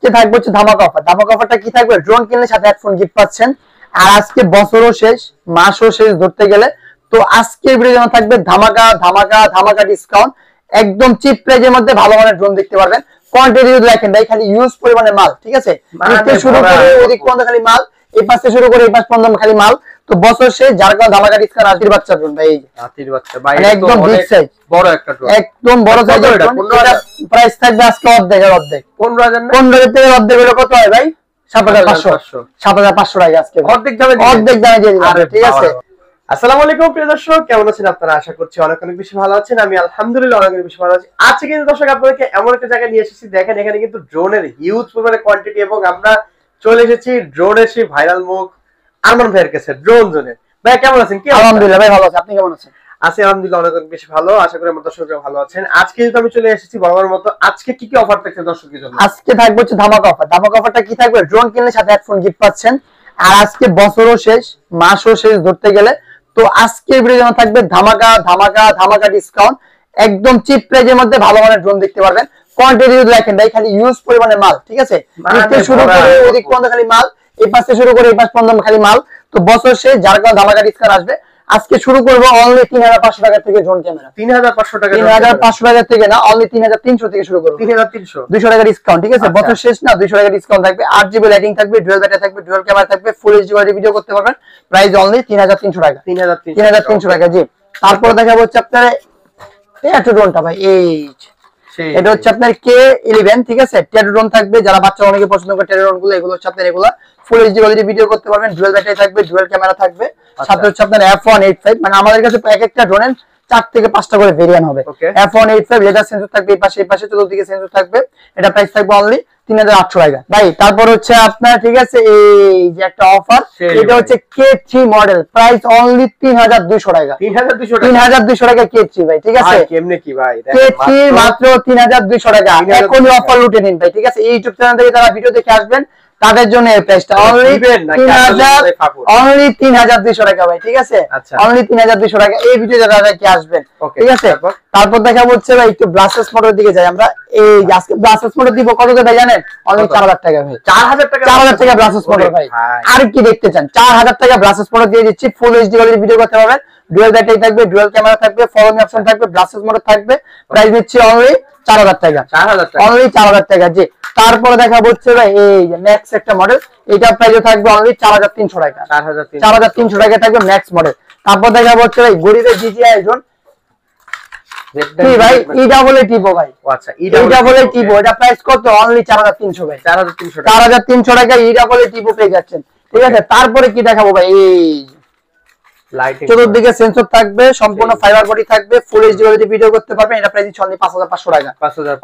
আজকে থাকবে হচ্ছে ধামাকা অফার। ধামাকা অফারটা কি থাকবে? ড্রোন কিনলে সাথে হেডফোন গিফট পাচ্ছেন। আর আজকে বছরও শেষ, মাসও শেষ ধরতে গেলে। তো আজকের ভিডিও যেমন থাকবে ধামাকা ধামাকা ধামাকা ডিসকাউন্ট, একদম চিপ প্রাইজের মধ্যে ভালো মানের ড্রোন দেখতে পারবেন। কোয়ান্টিটি যদি দেখেন ভাই, খালি ইউজ পরিমাণে মাল, ঠিক আছে? এদিকে শুরু করে ওদিক পর্যন্ত খালি মাল, এই পাশে শুরু করে এই পাশ পর্যন্ত খালি মাল। তো বছর শেষ, যার কারণে ধামাকা ডিসকাউন্ট। হাতির বাচ্চা ড্রোন ভাই, এই যে হাতির বাচ্চা ভাই, একদম বিগ সাইজ, বড় একটা ড্রোন, একদম বড় সাইজের ড্রোন। এটা প্রাইস থাকবে আজকে অর্ধেক 15,000 না, 15,000 থেকে অর্ধেক হলো কত হয় ভাই? 7,500 7,500 টাকা আজকে অর্ধেক দামে দিয়ে দিলাম, ঠিক আছে? আসসালামু আলাইকুম প্রিয় দর্শক, কেমন আছেন আপনারা? আশা করছি অনেক অনেক বেশি ভালো আছেন। আমি আলহামদুলিল্লাহ অনেক বেশি ভালো আছি। আজকে কিন্তু দর্শক আপনাদেরকে এমন একটা জায়গায় নিয়ে এসেছি, দেখেন এখানে কিন্তু ড্রোনের হিউজ পরিমাণে কোয়ান্টিটি, এবং আমরা চলে এসেছি ড্রোনের সেই ভাইরাল মুখ আরমান ভাইয়ের কাছে, ড্রোন জোনের। ভাই কেমন আছেন? কি আলহামদুলিল্লাহ ভাই ভালো আছি, আপনি কেমন আছেন? আছি আলহামদুলিল্লাহ অনেক অনেক বেশি ভালো। আশা করি আমার দর্শকরা ভালো আছেন। আজকে কিন্তু আমি চলে এসেছি বরাবরের মতো। আজকে কি কি অফার থাকছে দর্শকদের জন্য? আজকে থাকবে হচ্ছে ধামাকা অফার। ধামাকা অফারটা কি থাকবে? ড্রোন কিনলে সাথে হেডফোন গিফট পাচ্ছেন। আর আজকে বছরও শেষ, মাসও শেষ ধরতে গেলে। তো আজকের ভিডিও যেমন থাকবে ধামাকা ধামাকা ধামাকা ডিসকাউন্ট, একদম চিপ প্রাইজের মধ্যে ভালো মানের ড্রোন দেখতে পারবেন। কোয়ান্টিটি যদি দেখেন ভাই, খালি ইউজ পরিমাণে মাল, ঠিক আছে? এদিকে শুরু করে ওদিক পর্যন্ত খালি মাল, এই পাশে শুরু করে এই পাশ পর্যন্ত খালি মাল। তো বছর শেষ, যার কারণে ধামাকা ডিসকাউন্ট আসবে। আজকে শুরু করবো অনলি 3,500 টাকা থেকে ড্রোন ক্যামেরা। 3,500 টাকা, 3,500 টাকা থেকে না, অনলি 3,300 থেকে শুরু করবো। 3,300, 200 টাকা ডিসকাউন্ট, ঠিক আছে? বছর শেষ না, 200 টাকা ডিসকাউন্ট থাকবে। 8GB লাইটিং থাকবে, ডুয়াল ব্যাটারি থাকবে, ডুয়াল ক্যামেরা থাকবে, ফুল এইচডি কোয়ালিটি ভিডিও করতে পারবেন। প্রাইস অনলি 3,300 টাকা, 3,300 টাকা। জি, তারপরে দেখাবো হচ্ছে আপনার টেটো ড্রোনটা ভাই, এই এটা হচ্ছে আপনার K11, ঠিক আছে? টেটো ড্রোন থাকবে, যারা বাচ্চা অনেকে পছন্দ করে টেটো ড্রোন গুলো, এগুলো হচ্ছে আপনার এগুলা ফুল এইচডি কোয়ালিটি ভিডিও করতে পারবেন। ডুয়াল ব্যাটারি থাকবে, ডুয়াল ক্যামেরা থাকবে, সাথে হচ্ছে আপনার F185। মানে আমাদের কাছে এক একটা ড্রোনের 4 থেকে 5টা করে ভেরিয়েন্ট হবে। F185 লেজার সেন্সর থাকবে, এই পাশে চতুর্দিকে সেন্সর থাকবে। এটা প্রাইস থাকবে অনলি 3,800 টাকা ভাই। তারপর হচ্ছে আপনার, ঠিক আছে, এই যে একটা অফার, এটা হচ্ছে K3 মডেল, প্রাইস অনলি 3,200 টাকা। 3,200 টাকা K3 ভাই, ঠিক আছে? কেমনে কি ভাই? K3 মাত্র 3,200 টাকা। এখনই অফার লুটে নিন ভাই, ঠিক আছে? এই ইউটিউব চ্যানেল থেকে যারা ভিডিও দেখে আসবেন তাদের জন্য এই প্রাইসটা অনলি 3,200 টাকা ভাই, ঠিক আছে? অনলি 3,200 টাকা এই ভিডিও যারা দেখে আসবেন, ঠিক আছে? তারপর দেখাবো হচ্ছে ভাই একটু ব্লাসেস মোটর দিকে যাই আমরা। এই আজকে ব্লাসেস মোটর দিব কত টাকা জানেন? অনলি 4,000 টাকা ভাই। 4,000 টাকা ব্লাসেস মোটর ভাই। আর কি দেখতে চান? 4,000 টাকা ব্লাসেস মোটর দিয়ে দিচ্ছি। ফুল এইচডি কোয়ালিটি ভিডিও করতে পারবেন, ডুয়াল ব্যাটারি থাকবে, ডুয়াল ক্যামেরা থাকবে, ফলো মি অপশন থাকবে, ব্লাসেস মোটর থাকবে। প্রাইস দিচ্ছি অনলি 4,000 টাকা, অনলি 4,000 টাকা। জি, তারপরে দেখাবো হচ্ছে ভাই এই যে ম্যাক্স একটা মডেল, এটা প্রাইস থাকবে অনলি 4,300 টাকা। 4,300 টাকা থাকবে ম্যাক্স মডেল। তারপর দেখাবো হচ্ছে ভাই গরিবের DJI ড্রোন কি ভাই, E-টিপো ভাই। আচ্ছা, E-টিপো, এটা প্রাইস কত? অনলি 4,300 ভাই। 4,300 টাকা E-টিপো পেয়ে যাচ্ছেন, ঠিক আছে? তারপরে কি দেখাবো ভাই, এই চতুর্দিকে সেন্সর থাকবে, সম্পূর্ণ ফাইবার বডি থাকবে, ফুল এইচডি কোয়ালিটি ভিডিও করতে পারবেন। এটা প্রাইস অনলি 5,500 টাকা,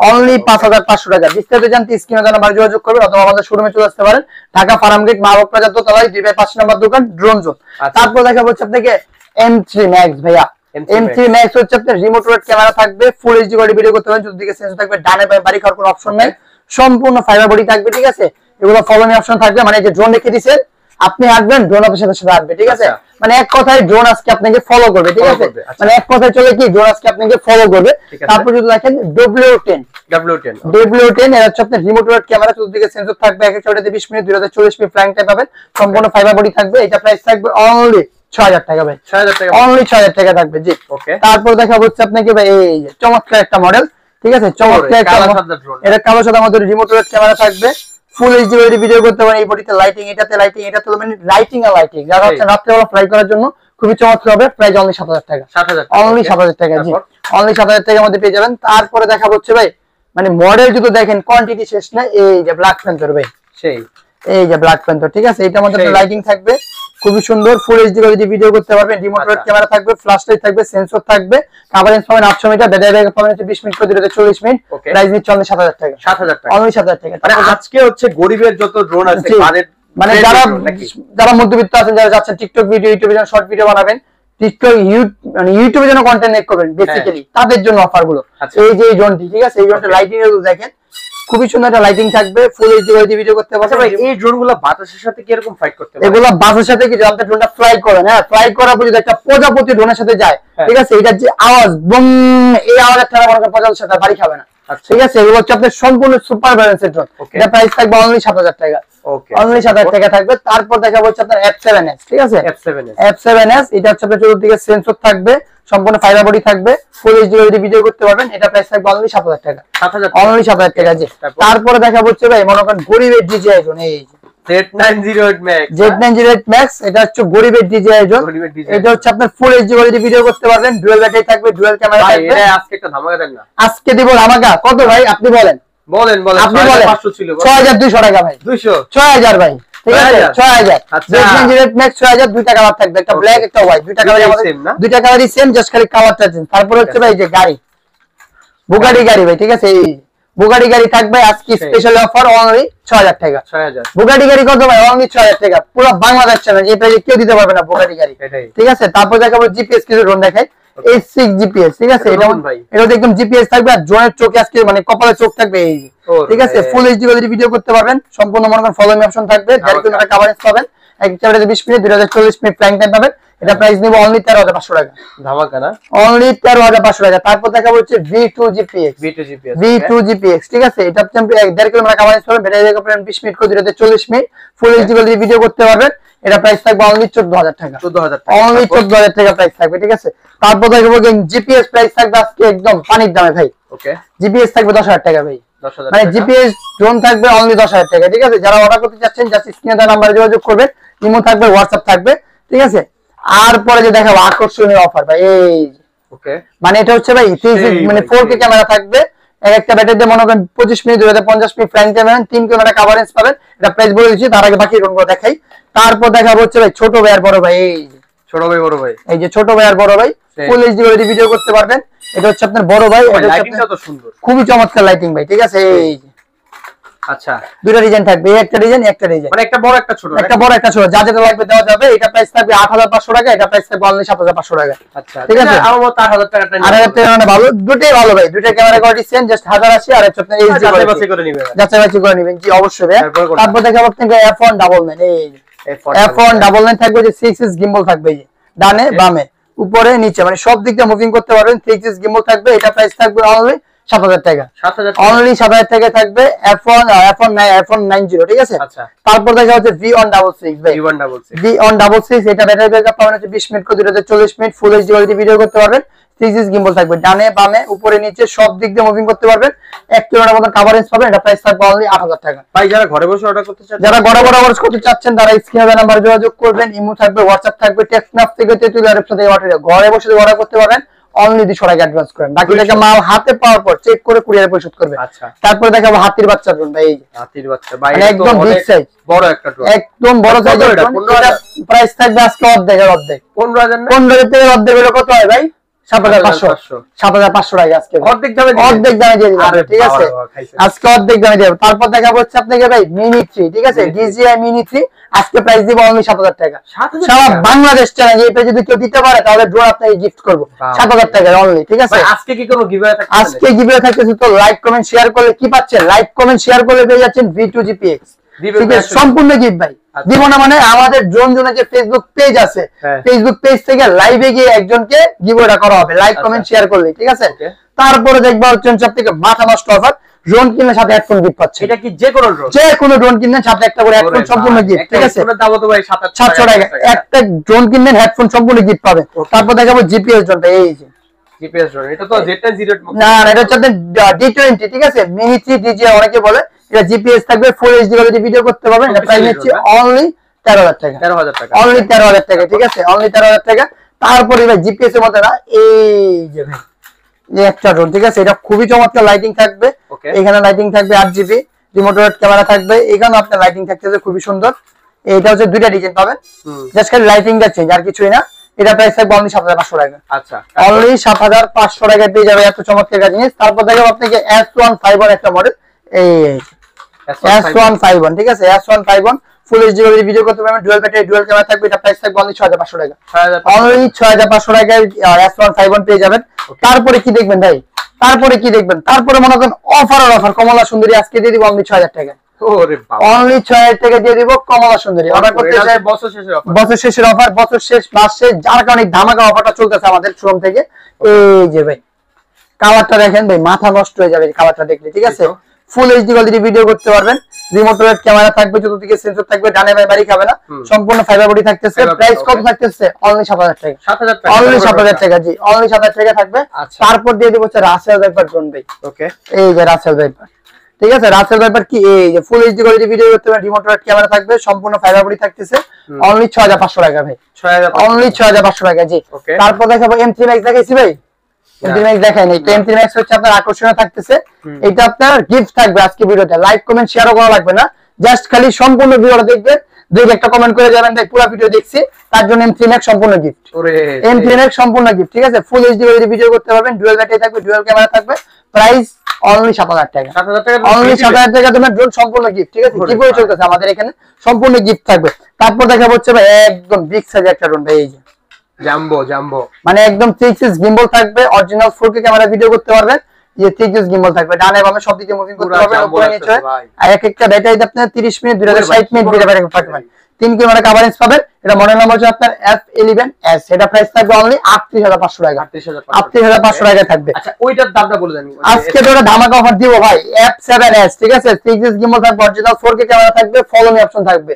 অনলি 5,500 টাকা। বিস্তারিত জানতে স্ক্রিনে দেওয়া নাম্বারে যোগাযোগ করবেন, অথবা আমাদের শোরুমে চলে আসতে পারেন। ঢাকা ফার্ম গেট, মাহবুব প্লাজা দোতলায় 2/5 নম্বর দোকান, ড্রোন জোন। তারপর দেখাবো হচ্ছে আপনাকে M3 Max ভাইয়া। M3 Max হচ্ছে আপনার রিমোট ওয়েট ক্যামেরা থাকবে, ফুল এইচডি কোয়ালিটি ভিডিও করতে পারবেন। চতুর্দিকে সেন্সর থাকবে, ডানে বামে বাড়ি খাওয়ার কোনো অপশন নাই, সম্পূর্ণ ফাইবার বডি থাকবে, ঠিক আছে? এগুলো ফলো মি অপশন থাকবে, মানে যে ড্রোন রেখে দিয়েছেন আপনি আসবেন, ড্রোন আপনার সাথে সাথে আসবে, ঠিক আছে? মানে এক কথায় ড্রোন আজকে আপনাকে ফলো করবে, ঠিক আছে? মানে এক কথায় চলে কি, ড্রোন আজকে আপনাকে ফলো করবে। তারপর যদি দেখেন W10 এর হচ্ছে আপনার রিমোট ওয়েট ক্যামেরা, চতুর্দিকে সেন্সর থাকবে, এক একটা 20 মিনিট 2,40 মিনিট ফ্লাইং টাইম পাবেন, সম্পূর্ণ ফাইবার বডি থাকবে। এটা প্রাইস থাকবে অনলি 6,000 টাকা ভাই, 6,000 টাকা, অনলি 6,000 টাকা থাকবে। জি, তারপর দেখাবো হচ্ছে আপনাকে ভাই এই যে চমৎকার একটা মডেল, ঠিক আছে? চমৎকার একটা ড্রোন, এটা কালো সাদা মধ্যে রিমোট ওয়েট ক্যামেরা থাকবে, ফুল এইচডি কোয়ালিটি ভিডিও করতে পারেন। এই বডিতে লাইটিং, এটাতে লাইটিং, এটাতে মানে লাইটিং আর লাইটিং, যারা হচ্ছে রাত্রেবেলা ফ্লাই করার জন্য খুবই চমৎকার হবে। প্রাইস অনলি 7,000 টাকা, অনলি 7,000 টাকা। জি, অনলি 7,000 টাকার মধ্যে পেয়ে যাবেন। তারপরে দেখাবো হচ্ছে ভাই, মানে মডেল যদি দেখেন কোয়ান্টিটি শেষ না, এই যে ব্ল্যাক প্যান্থর ভাই, এই যে ব্ল্যাক প্যান্থর, ঠিক আছে? এটার মধ্যে লাইটিং থাকবে, খুবই সুন্দর, ফুল এইচডি কোয়ালিটি ভিডিও করতে পারবেন। রিমোট ওয়েট ক্যামেরা থাকবে, ফ্ল্যাশ লাইট থাকবে, সেন্সর থাকবে, কভারেজ পাবেন 800 মিটার, ব্যাটারি ব্যাকআপ পাবেন 20 মিনিট করে 240 মিনিট। প্রাইস নিচ্ছে অনলি 7,000 টাকা, 7,000 টাকা, অনলি 7,000 টাকা। মানে আজকে হচ্ছে গরিবের যত ড্রোন আছে, মানে যারা মধ্যবিত্ত আছেন, যারা যাচ্ছেন টিকটক ভিডিও, ইউটিউবে যেন শর্ট ভিডিও বানাবেন, টিকটক মানে ইউটিউবে যেন কন্টেন্ট মেক করবেন বেসিক্যালি, তাদের জন্য অফার গুলো। এই যে এই ড্রোনটি, ঠিক আছে? এই ড্রোনটা লাইটিং এর দেখেন, খুবই সুন্দর একটা লাইটিং থাকবে, ফুল এইচডি কোয়ালিটি ভিডিও করতে পারবেন। ভাই এই ড্রোনগুলো বাতাসের সাথে কি এরকম ফাইট করতে পারে? এগুলো বাতাসের সাথে কি, যখন ড্রোনটা ফ্লাই করেন, হ্যাঁ, ফ্লাই করার পর যদি একটা প্রজাপতি ড্রোনের সাথে যায়, ঠিক আছে, এটার যে আওয়াজ বুম, এই আওয়াজের ঠান্ডা মনে করেন প্রজাপতির সাথে বাড়ি খাবে না, ঠিক আছে, এগুলো হচ্ছে আপনার সম্পূর্ণ সুপার ব্যালেন্সের ড্রোন। এটা প্রাইস থাকবে অনলি 7000 টাকা। ওকে, অনলি 7000 টাকা থাকবে। তারপর দেখাবো হচ্ছে আপনার F7s, ঠিক আছে, F7s এটা হচ্ছে আপনার চতুর্দিকে সেন্সর থাকবে, সম্পূর্ণ ফাইবার বডি থাকবে, ফুল এইচডি যদি ভিডিও করতে পারবেন। এটা প্রাইস থাকবে অনলি 7000 টাকা। অনলি 7000 টাকা। জি, তারপরে দেখাবো হচ্ছে ভাই মনে করেন গরিবের DJI জোন, এই Z908 Max, Z908 Max, এটা হচ্ছে গরিবের DJI জোন। এটা হচ্ছে আপনার ফুল এইচডি যদি ভিডিও করতে পারবেন, ডুয়াল ব্যাটারি থাকবে, ডুয়াল ক্যামেরা থাকবে। ভাই আজকে একটা ধামাকা দেন না। আজকে দিব ধামাকা। কত ভাই আপনি বলেন? বলেন আপনি বলেন। 500 ছিল, 6200 টাকা ভাই। 6000 ভাই, ঠিক আছে, 6000। Z908 Max 6000, দুইটা কালার থাকবে, একটা ব্ল্যাক একটা হোয়াইট, দুইটা কালারই আমাদের দুইটা কালারই সেম, জাস্ট খালি কালারটা চেঞ্জ। তারপর হচ্ছে ভাই যে গাড়ি, বুগাটি গাড়ি ভাই, ঠিক আছে, এই বুগাটি গাড়ি থাকবে আজকে স্পেশাল অফার অনলি 6000 টাকা। 6000 বুগাটি গাড়ি কত ভাই? অনলি 6000 টাকা। পুরো বাংলাদেশ চ্যানেল এই প্রাইসে কেউ দিতে পারবে না বুগাটি গাড়ি, ঠিক আছে। তারপর দেখাবো জিপিএস কিছু ড্রোন দেখাই, H6 জিপিএস, ঠিক আছে। এটা একদম জিপিএস থাকবে, আর ড্রোনের চোখে আজকে মানে কপালে চোখ থাকবে, এই ঠিক আছে। ফুল এইচডি যদি ভিডিও করতে পারবেন, সম্পূর্ণ মনে করেন ফলোইং অপশন থাকবে, ক্যামেরা কভারেজ পাবেন, এক ক্যামেরাতে 20 মিনিট 2040 মিনিট ফ্লাইং টাইম পাবেন। এটা প্রাইস নিব অনলি 13500 টাকা। ধামাকা না, অনলি 13500 টাকা। তারপর দেখাবো হচ্ছে V2 GPX, ঠিক আছে। এটা হচ্ছে 1.5 ক্যামেরা কভারেজ পাবেন, ব্যাটারি ব্যাকআপ পাবেন 20 মিনিট করে 2040 মিনিট, ফুল এইচডি যদি ভিডিও করতে পারবেন। এটা প্রাইস থাকবে অনলি 14000 টাকা। 14000 টাকা, অনলি 14000 টাকা প্রাইস থাকবে, ঠিক আছে। তারপর দেখাবো জিপিএস প্রাইস থাকবে আজকে একদম পানির দামে ভাই। ওকে, জিপিএস থাকবে 10000 টাকা ভাই। মানে জিপিএস ড্রোন থাকবে অনলি 10000 টাকা, ঠিক আছে। যারা অর্ডার করতে চাচ্ছেন জাস্ট স্ক্রিনে দেওয়া নম্বরে যোগাযোগ করবেন, ইমো থাকবে, হোয়াটসঅ্যাপ থাকবে, ঠিক আছে। আর পরে যে দেখাবো আকর্ষণীয় অফার ভাই, এই ওকে, মানে এটা হচ্ছে ভাই 3 মানে 4K ক্যামেরা থাকবে, একটা ব্যাটারিতে মনে করেন 25 মিনিট 50 মিনিট ফ্লাইং টাইম পাবেন, 3 ক্যামেরা কভারেজ পাবেন। এটা প্রাইস বলে দিচ্ছি, তার আগে বাকি ড্রোনগুলো দেখাই। তারপর দেখাবো হচ্ছে ভাই ছোট ভাই আর বড় ভাই, এই ছোট ভাই বড় ভাই, এই যে ছোট ভাই আর বড় ভাই ফুল এইচডি করে ভিডিও করতে পারবেন। এটা হচ্ছে আপনার বড় ভাই, এটা লাইটিংটা তো সুন্দর, খুবই চমৎকার লাইটিং ভাই, ঠিক আছে। এই আচ্ছা, দুটো ডিজাইন থাকবে, একটা ডিজাইন একটা ডিজাইন, মানে একটা বড় একটা ছোট, একটা বড় একটা ছোট, যা যেটা লাগবে দেওয়া যাবে। এটা প্রাইস থাকবে 8500 টাকা, এটা প্রাইস থাকবে অনলি 7500 টাকা। আচ্ছা, ঠিক আছে। আমার মত 8000 টাকাটা 8000 টাকা মানে ভালো, দুটোই ভালো ভাই, দুটো ক্যামেরা কোয়ালিটি সেম, জাস্ট 1080 আর হচ্ছে আপনার এইচডি যাচাই করে নেবেন, যাচাই বাছাই করে নেবেন। জি অবশ্যই ভাই। তারপর দেখাবো আপনাকে F1 ডাবল ম্যান, এই F1 ডাবল ম্যান থাকবে, যে 6 এক্স গিম্বল থাকবে, এই ডানে বামে উপরে নিচে মানে সব দিক দিয়ে মুভিং করতে পারবেন, 6 এক্স গিম্বল থাকবে। এটা প্রাইস থাকবে অনলি 7000 টাকা। অনলি 7000 টাকা থাকবে F1 90, ঠিক আছে। তারপর দেখা হচ্ছে V166 ভাই, V166 এটা ব্যাটারি ব্যাকআপ পাবেন হচ্ছে 20 মিনিট করে 40 minute, full HD quality video করতে পারবেন। 3 গিম্বল থাকবে, ডানে বামে উপরে নিচে সব দিক দিয়ে মুভিং করতে পারবেন, 1 কিলোমিটার মতো কভারেজ পাবেন। এটা প্রাইস থাকবে অনলি 8000 টাকা। ভাই যারা ঘরে বসে অর্ডার করতে চাচ্ছেন, যারা ঘরে বসে অর্ডার করতে চাচ্ছেন তারা স্ক্রিনে দেওয়া নাম্বারে যোগাযোগ করবেন, ইমো থাকবে, হোয়াটসঅ্যাপ থাকবে, টেক্সট মেসেজ থেকে তেতুলিয়ার সাথে ঘরে বসে অর্ডার করতে পারবেন। অনলি 200 টাকা অ্যাডভান্স করেন, বাকি টাকা মাল হাতে পাওয়ার পর চেক করে কুরিয়ারে পরিশোধ করবে। আচ্ছা, তারপর দেখাবো হাতির বাচ্চা ড্রোন ভাই, এই হাতির বাচ্চা ভাই, একদম বিগ সাইজ, বড় একটা ড্রোন, একদম বড় সাইজের ড্রোন। এটা প্রাইস থাকবে আজকে অর্ধেক 15000 না, 15000 থেকে অর্ধেক হলো কত হয় ভাই? 7500 টাকা আজকে অর্ধেক দামে দিয়ে দিলাম, ঠিক আছে। আজকে অর্ধেক দামে দিয়ে। তারপর দেখাবো হচ্ছে আপনাকে ভাই মিনি 3, ঠিক আছে, DJI মিনি 3 আজকে প্রাইস দিব অনলি 7000 টাকা। সারা বাংলাদেশ চ্যালেঞ্জ, এই প্রাইস যদি কেউ দিতে পারে তাহলে ড্রোন আপনাকে গিফট করব 7000 টাকা অনলি, ঠিক আছে। আজকে কি কোনো গিভঅ্যাওয়ে থাকছে? আজকে গিভঅ্যাওয়ে থাকতেছে, তো লাইক কমেন্ট শেয়ার করলে কি পাচ্ছেন? লাইক কমেন্ট শেয়ার করলে পেয়ে যাচ্ছেন V2 GPX, ঠিক আছে, সম্পূর্ণ গিফট ভাই। দিব না মানে আমাদের ড্রোন জোনের যে ফেসবুক পেজ আছে, ফেসবুক পেজ থেকে লাইভে গিয়ে একজনকে গিভঅ্যাওয়ে করা হবে, লাইক কমেন্ট শেয়ার করলে, ঠিক আছে। তারপরে দেখবা হচ্ছে সবথেকে মাথা নষ্ট অফার, ড্রোন কিনলে সাথে হেডফোন গিফট পাচ্ছে। এটা কি যে কোনো ড্রোন, যে কোনো ড্রোন কিনলে সাথে একটা করে হেডফোন সম্পূর্ণ গিফট, ঠিক আছে। দাম তো ভাই 700 টাকা, একটা ড্রোন কিনলে হেডফোন সম্পূর্ণ গিফট পাবে। তারপর দেখাবো জিপিএস ড্রোনটা, এই যে জিপিএস ড্রোন, এটা তো Z1008 না, এটা হচ্ছে D20, ঠিক আছে, মিনি 3 DJI অনেকে বলে। এটা জিপিএস থাকবে, ফুল এইচডি কোয়ালিটি ভিডিও করতে পারবেন। এটা প্রাইস হচ্ছে অনলি 13000 টাকা, অনলি 13000 টাকা, ঠিক আছে, অনলি 13000 টাকা। তারপরে ভাই জিপিএস এর মধ্যে না, এই যে ভাই এই একটা ড্রোন, ঠিক আছে, এটা খুবই চমৎকার লাইটিং থাকবে। এখানে লাইটিং থাকবে 8GB, রিমোট ক্যামেরা থাকবে, এখানে আপনার লাইটিং থাকতেছে খুবই সুন্দর। এটা হচ্ছে দুইটা ডিজাইন পাবেন, জাস্ট খালি লাইটিংটা চেঞ্জ, আর কিছুই না। এটা প্রাইস থাকবে অনলি 7500 টাকা। আচ্ছা, অনলি 7500 টাকা পেয়ে যাবে এত চমৎকার একটা জিনিস। তারপর দেখাবো আপনাকে S151 একটা মডেল, এই S151, ঠিক আছে, S151 ফুল এইচডি ভিডিও করতে পারবেন, ডুয়াল ব্যাটারি ডুয়াল ক্যামেরা থাকবে। এটা প্রাইস থাকবে অনলি 6500 টাকা, অনলি 6500 টাকায় S151 পেয়ে যাবেন। তারপরে কি দেখবেন ভাই? তারপরে কি দেখবেন? তারপরে মনে করেন অফার কমলা সুন্দরী আজকে দিয়ে দিব অনলি 6000 টাকা। ওরে বাবা, অনলি 6000 টাকা দিয়ে দিব কমলা সুন্দরী। অর্ডার করতে চাই বছর শেষের অফার, বছর শেষের অফার, বছর শেষ মাস শেষ, যার কারণে ধামাকা অফারটা চলতেছে আমাদের শোরুম থেকে। এই যে ভাই কালারটা দেখেন ভাই, মাথা নষ্ট হয়ে যাবে কালারটা দেখলে, ঠিক আছে। ফুল এইচডি কোয়ালিটি ভিডিও করতে পারবেন, রিমোট ক্যামেরা থাকবে, চতুর্দিকে সেন্সর থাকবে, ডানে বামে বাড়ি খাবে না, সম্পূর্ণ ফাইবার বডি থাকতেছে। প্রাইস কত থাকতেছে? অনলি 7000 টাকা। 7000 টাকা, অনলি 7000 টাকা, জি অনলি 7000 টাকা থাকবে। তারপর দিয়ে দিব হচ্ছে রাসেল ভাইপার ড্রোন ভাই। ওকে, এই যে রাসেল ভাইপার, ঠিক আছে। রাসেল ভাইপার কি, এই যে ফুল এইচডি কোয়ালিটি ভিডিও করতে পারবেন, রিমোট ক্যামেরা থাকবে, সম্পূর্ণ ফাইবার বডি থাকতেছে। অনলি 6500 টাকা ভাই, 6500, অনলি 6500 টাকা, জি। তারপর দেখাবো M3 Max, দেখাইছি ভাই, M3 Max দেখাই নাই। M3 Max হচ্ছে আপনার আকর্ষণীয় থাকতেছে, এটা আপনার গিফট থাকবে আজকে ভিডিওতে। লাইক কমেন্ট শেয়ারও করা লাগবে না, জাস্ট খালি সম্পূর্ণ ভিডিওটা দেখবেন, দেখে একটা কমেন্ট করে যাবেন ভাই পুরো ভিডিও দেখছি, তার জন্য M3 Max সম্পূর্ণ গিফট। M3 Max সম্পূর্ণ গিফট, ঠিক আছে। ফুল এইচডি কোয়ালিটি ভিডিও করতে পারবেন, ডুয়াল ব্যাটারি থাকবে, ডুয়াল ক্যামেরা থাকবে। প্রাইস অনলি 7000 টাকা, 7000 টাকা, অনলি 7000 টাকা তোমার ড্রোন সম্পূর্ণ গিফট, ঠিক আছে। কি করে চলতেছে আমাদের এখানে, সম্পূর্ণ গিফট থাকবে। তারপর দেখা হচ্ছে ভাই একদম বিগ সাইজ একটা ড্রোন ভাই, এই যে জাম্বো, জাম্বো মানে একদম 3x গিম্বল থাকবে, অরিজিনাল 4K ক্যামেরা ভিডিও করতে পারবেন। যে 3x গিম্বল থাকবে, ডানে বামে সব দিকে মুভিং করতে পারবেন, উপরে নিচে। আর এক একটা ব্যাটারি আপনার 30 মিনিট 2060 মিনিট ব্যাটারি পাবেন, 3 ক্যামেরা কভারেজ পাবেন। এটা মডেল নাম্বার হচ্ছে আপনার F11s, এটা প্রাইস থাকবে অনলি 38500 টাকা, 38500 টাকা থাকবে। আচ্ছা, ওইটার দামটা বলে দেন আজকে তো একটা ধামাকা অফার দিব ভাই, F7s, ঠিক আছে। 3x গিম্বল থাকবে, অরিজিনাল 4K ক্যামেরা থাকবে, ফলো মি অপশন থাকবে।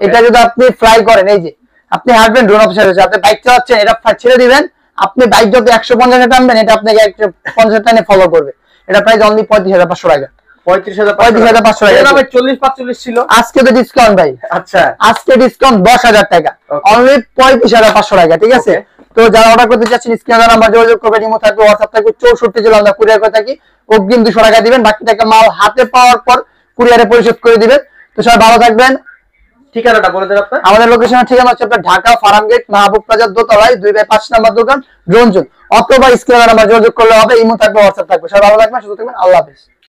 এটা যদি আপনি ফ্লাই করেন, এই যে আপনি হাঁটবেন, ড্রোন অফিসার হচ্ছে, আপনি বাইক চালাচ্ছেন, এটা ছেড়ে দিবেন, আপনি বাইক যত 150 টানবেন, এটা আপনাকে 150 টানে ফলো করবে। এটা প্রাইস অনলি 35500 টাকা, 35500 টাকা। 40-45 ছিল, আজকে তো ডিসকাউন্ট ভাই। আচ্ছা, আজকে ডিসকাউন্ট 10000 টাকা, অনলি 35500 টাকা, ঠিক আছে। তো যারা অর্ডার করতে চাচ্ছেন স্ক্রিনে দেওয়া নাম্বার যোগাযোগ করবেন, ইমো থাকবে, হোয়াটসঅ্যাপ থাকবে। 64 জেলা আমরা কুরিয়ার করে থাকি, অগ্রিম 200 টাকা দিবেন, বাকি টাকা মাল হাতে পাওয়ার পর কুরিয়ারে পরিশোধ করে দিবেন। তো সবাই ভালো থাকবেন। ঠিকানাটা বলে দেন আপনার। আমাদের লোকেশনের ঠিকানা হচ্ছে আপনার ঢাকা ফার্ম গেট, মাহবুব প্লাজার দোতলায় 2/5 নাম্বার দোকান, ড্রোন জোন, অথবা স্ক্রিনে দেওয়া নাম্বার যোগাযোগ করলে হবে। ইমো থাকবে, হোয়াটসঅ্যাপ থাকবে। সবাই ভালো থাকবেন, সুস্থ থাকবেন, আল্লাহ হাফেজ।